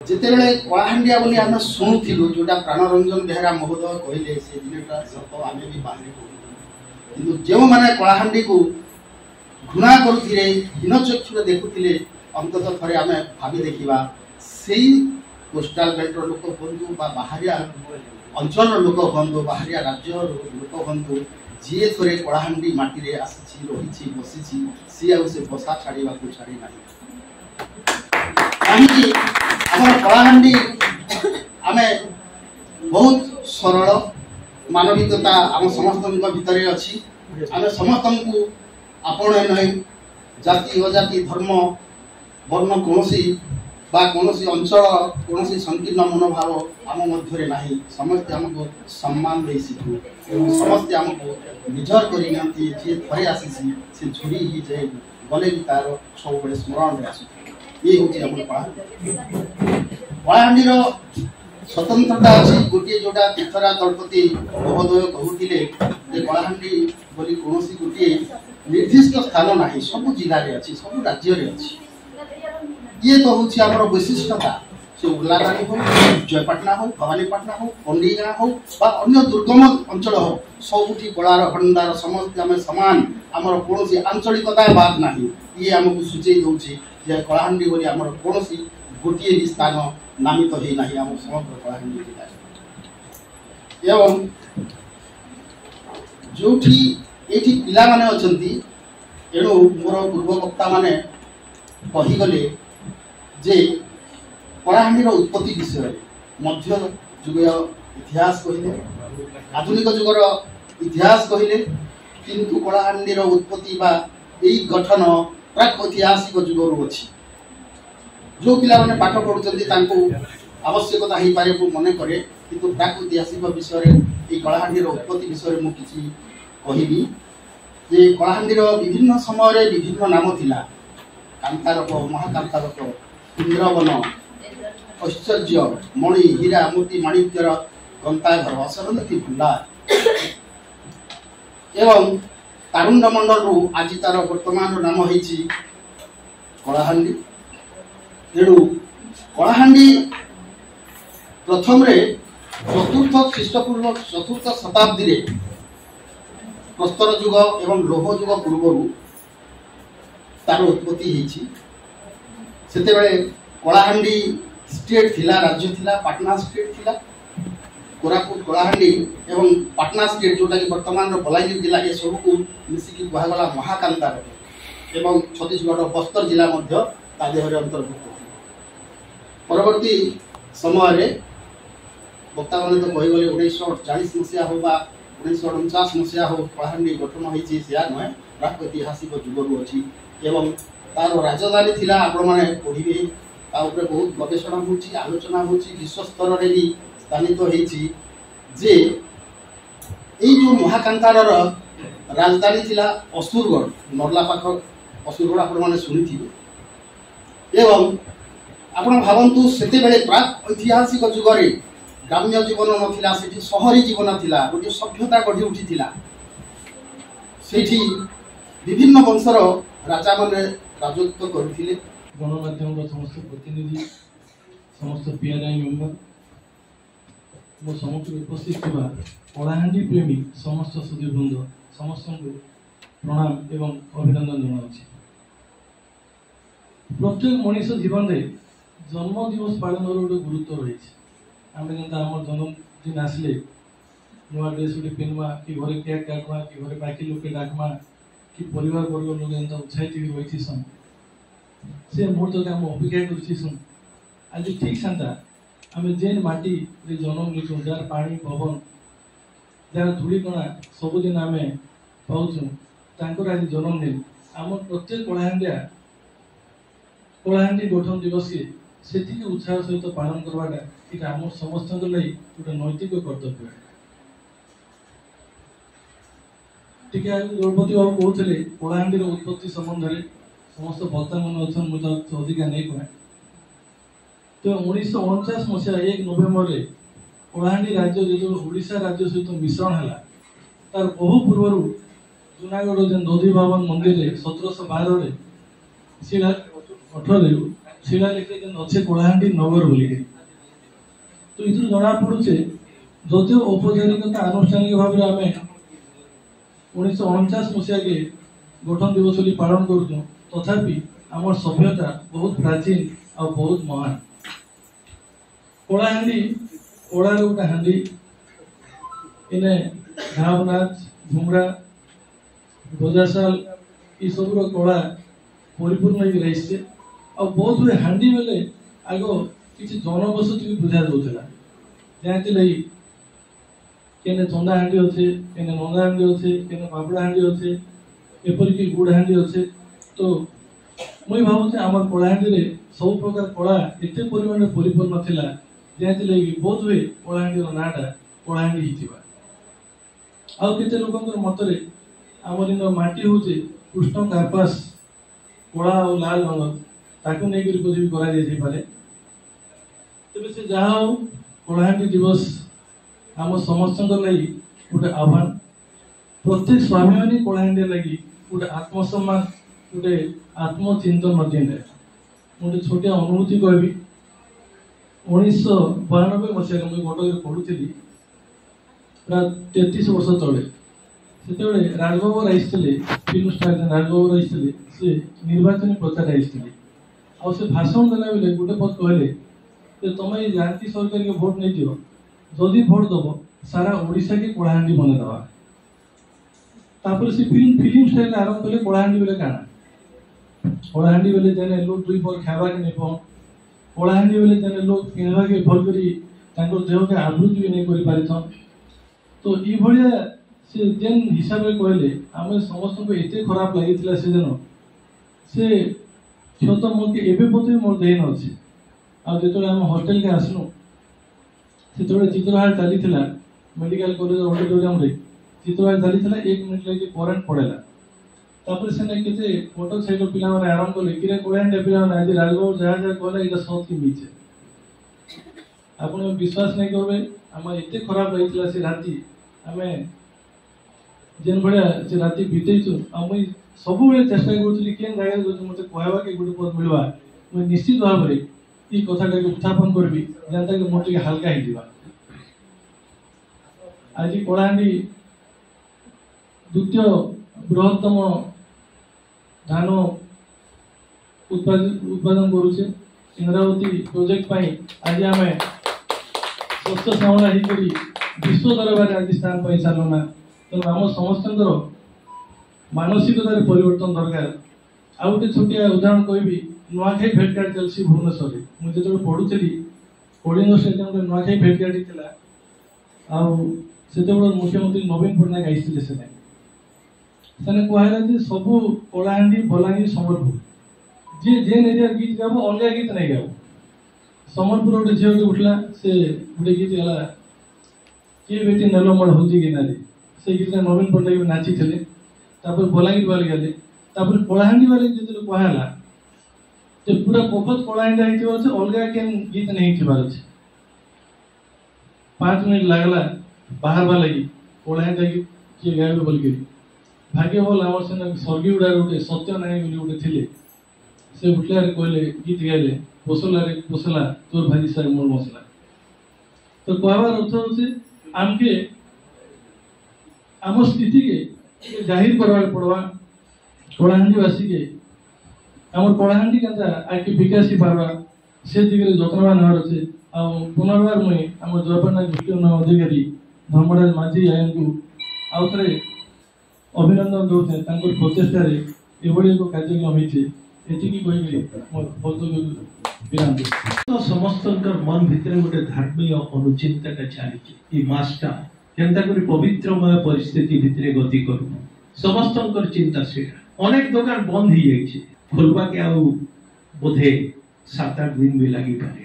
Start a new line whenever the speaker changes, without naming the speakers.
जितेबले कलाहांडिया बोली आम शुणुलु जोटा प्राणरंजन बेहरा महोदय कहले से जिनटा सत आम भी बाहर कि जो मैंने कलाहांडी को घृणा करुले हीनचक्षुरे देखुले अंतत थे आम भावी देखा से कोस्टाल बेल्ट लोक हूँ बाहरिया अंचल लोक हूँ बाहरिया राज्य लोक हूँ जी थे कलाहांडी माटी आसी रही बसी सी से बसा छाड़ा छाड़ी ना कहीं कलाहांडी आम बहुत सरल मानविकता आम समस्त भितर अच्छी आम समस्त को आपण नहीं जाति अजाति धर्म वर्ण कौन अंचल कौन संकीर्ण मनोभाव आम मध्य ना समस्ते आमको सम्मान दे शिखु समस्ते आमको निजर कर जी थे आसी से झुरी ही जे गले भी तार सब स्मरण में आस ये हूँ कलाहांडी स्वतंत्रता अच्छी गोटे जोटा तीर्थरा दलपति महोदय कहते कलाहांडी बोली कौन गोटे निर्दिष्ट स्थान ना सब जिले अच्छी सब राज्य अच्छी ये तो हूँ आम वैशिष्टता से उल्लादानी हो जयपाटना हो भवानीपाटना हो पंडीगाँ हो अन्य दुर्गम अंचल हो सबुठी कलार भंडार समस्त आम सामान आमर कौन आंचलिकता बात ना ये आमको सूचई दूसरी कलाहांडी बोली आमर कौन गोटे भी स्थान नामित तो होना आम समग्र कलाहांडी जिले एवं जो पिला माने अछंती एणु मोर पूर्व वक्ता माने कहीगले जे कलाहांडीर उत्पत्ति विषय मध्य जुग इतिहास कहले आधुनिक जुगर इतिहास कहले किंतु कलाहांडीर उत्पत्ति बा एई गठन प्राक ऐतिहासिक जुगर अच्छी जो पिला माने पाठ पढ़ुचंती तांको आवश्यकता हो पारे मन करे किंतु प्राक ऐतिहासिक विषय ये कलाहांडीर उत्पत्ति विषय मु किछि कहिबी जे कलाहांडीर विभिन्न समय विभिन्न नाम थिला कांतारक महाकांतारक इंद्रवन ऐश्वर्य मणि हीरा मोती माणिक्यर गंताघर असरंती भंडार एवं तारुण्य मंडल रु आज तार वर्तमान नाम होइछि कलाहांडी एणु कलाहांडी प्रथम रे चतुर्थ ख्रीष्टपूर्व चतुर्थ शताब्दी रे प्रस्तर युग एवं लोह युग पूर्व तार उत्पत्ति होइछि सेतेबेले कलाहांडी स्टेट थिला राज्य थिला पाटना स्टेट थिला कोरापुट कलाहांडी एवं पाटना स्टेट जोटा कि वर्तमान बलांगीर जिला ये सब को मिसिकी कहगला महाकांतार एवं छत्तीसगढ़ बस्तर जिला मध्य ता देहरे अंतर्भुक्त परवर्ती समय वक्ता मैंने तो कहीगले 1940 मसीहा हो 1949 मसीहा हो कलाहांडी गठन होती नुहे प्राक ऐतिहासिक जुगर अच्छी एवं तार राजधानी थिला आपण माने पढ़िबे ता ऊपर बहुत गवेषणा होची आलोचना होची विश्व स्तर रे भी स्थानित होईची जे एई जो महाकांतार राजधानी थिला असुरगढ़ नरला पाख असुरगढ़ आपण माने सुनिथिबे एवं आपण भावंतु सेते बेले प्राक ऐतिहासिक जुगरे ग्राम्य जीवन नथिला सेठी शहरी जीवन थिला गोटे सभ्यता गढ़ी उठिथिला सेठी विभिन्न वंशर राजा माने राजत्व करथिले
गणमाध्यम समस्त प्रतिनिधि समस्त पीआरआई मेंबर मो समस्त उपस्थित थिबा कलाहांडी प्रेमी समस्त सुधीवृंद समस्त को प्रणाम एवं अभिनंदन जनाउछि। प्रत्येक मनीष जीवन रे जन्म दिवस पालन गोटे गुरुत्व रही आम जेनता आम जन्मदिन आसले नुआ ड्रेस गोटे पिन्हवा कि घरे केक काटवा कि घरे बाकी लोक डाकमा कि परिवार वर्ग लोग एंता उत्साहित रही से मुहूर्त आम अपेक्षा कर आज ठीक साता आम जेन माटी रे जन्म नीचु जार पानी पवन जार धूलिकणा सबुदिन आम पाऊँ तांकर आज जन्मदिन आम प्रत्येक कलाहांडी गठन दिवस के से उत्साह सहित पालन करवाटा ये आम समस्त गोटे नैतिक कर्तव्य टिके गणपति बाबू कहते कलाहांडी उत्पत्ति संबंध में समस्त वक्ता मन अच्छा मुझे अधिका नहीं कहे तो 1949 मसीहा 1 नवेम्बर में कलाहांडी राज्य जो ओडिशा राज्य सहित मिश्रण है तार बहु पूर्व जूनागढ़ जो नदी भवन मंदिर 1712 शिला 18 शिला लिखे अच्छे कलाहांडी नगर बोलिक तो इथु जना पड़ुचे जदिव औपचारिकता आनुष्ठानिक भाव में आम 1949 मसीहा के गठन दिवस पालन करूँ तथापि आम सभ्यता बहुत प्राचीन और बहुत महान कलाहांडी कलार गोटे हांडी इने घाव नाच घुमरा गजासाल ये सब कला परिपूर्ण हो रही और बहुत हुए हांडी बेले आग किसी जनबसती भी बुझा जाऊला जहाँ केने चंदा हांडी अच्छे केने नंदा हांडी अच्छे केने पापड़ा हांडी अच्छे एपरिक गुड़ हांडी अच्छे तो मुई भावुचे आम कलाहांडी सब प्रकार कला एत परिमाण परिपूर्ण थिला जहाँ बहुत हुए कलाहांडी नाटा कलाहांडी आ केते लोकंर मतरे आमर इन माटी हूँ कृष्ण कार्पास कला और लाल रंग ताकू नहीं उपयोगी करे तेज से जहा हो कलाहांडी दिवस आम समस्त गोटे आह्वान प्रत्येक स्वाभिमानी कलाहांडी लगी गोटे आत्मसम्मान गोटे आत्मचिंतन गोटे छोटिया अनुभूति कहबी 1992 मसीह मुझे कटक पढ़ुली प्राय 33 वर्ष तले से राजबाबर आई फिल्म स्टार राजबाबर आई से निर्वाचन प्रचार आई से भाषण देला बेले गोटे पद कहले तुम ये जानती सरकार के भोट नहीं दियो जदि भोट दब सारा ओडिशा के कलाहांडी बनईदवा तापर से फिल्म स्टाइल आरंभ कले कलाहांडी बेले काना कलाहांडी बेले जने लोग दुई पर खावा के नहीं पाओ कलाहांडी बेले जने लोग पिंधवा के भल करी देह के आवृत्ति भी नहीं करि पारिथन तो ई भलिया से जेन हिसाब रे कहले आमे समस्त को एते खराब लागितला से जनो से क्षत मोके एबे पते मोर देन अछि आ जेतोले हम हॉस्टल के आसनु सेतोले चित्रहार चली थिला मेडिकल कॉलेज ऑडिटोरियम रे चित्रहार चली थिला 1 मिनिट लगे करंट पड़ेला तापर सेने केते फोटो साइड पिला माने आराम करले किरे कोळेंडे पिला माने आज राजबाबू जहा जहा कहले इटा सत की मिछ आपण विश्वास नहीं करबे हम एते खराब रहितला से राती हमें जेन भलिया से राती बितेइछु आ मुई सब बेले चेष्टा करथली केन जागा जो मते कहबा के गुड पद मिलवा मुई निश्चित भाव रे ई कथाटा के उत्थापन करबी जनता के मोटे हल्का ही दिवा आज कलाहांडी द्वितीय बृहत्तम धान उत्पादन करुचे इंद्रावती प्रोजेक्ट पाई आज आम स्वच्छ श्रावण ही विश्व दरबार आज स्थान पाई सारूना तेणु आम समस्त मानसिकतार परिवर्तन दरकार आ गोटे छोटिया उदाहरण कहबी नुआखाई भेटघाट चलसी भुवनेश्वर मुझे जो पढ़ुली कलिंग स्टेडियम नुआखाई भेटघाटी थिला मुख्यमंत्री नवीन पट्टनायक आईते से कहला जे सब कलाहांडी बलांगीर संबलपुर जी जेन एरिया गीत गाब अलग गीत नहीं गाब संबलपुर गोटे झील उठला से गोटे गीत गला किए बेटी नेल मोड़ हूँ कि नारी से गीत नवीन पट्टनायक नाची थे बलांगीर वाले गले कलाहांडी वाले जो कहला पूरा पफत कलाहांडी अच्छे अलग केन गीत नहीं थी 5 मिनट लगला बाहर लगी कलाहांडी गीत किए गायब बोलिक भाग्य भल आम से स्वर्गीय गुड़ा गोटे सत्य नायक गोटे थे से उठला कहले गीत गाइले पोसला रे पोसला तोर भाजी साग मोर मसला तो कहबार अर्थ होचे आमके आम स्थिति के जाहिर करवा पड़वा कलाहांडीवासी के आम कलाहांडी केनता आगे विकास ही पारवा से दिगरे जत्नवान होवार अच्छे आ पुनर्बार मुई आम जयपाटना दृष्टि उन्नयन अधिकारी धर्मराज माझी आयन को आउ थे अभिनंदन दौते प्रचेषार एभली एक कार्यक्रम होती
समस्त मन भितर गोटे धार्मिक अनुचिंता चली मासटा केनता करी पवित्रमय परिस्थिति भितर गति करू समस्त चिंता से अनेक दुकान बंद हो जाए खोलवा के बोधे 7-8 दिन भी लगी पारे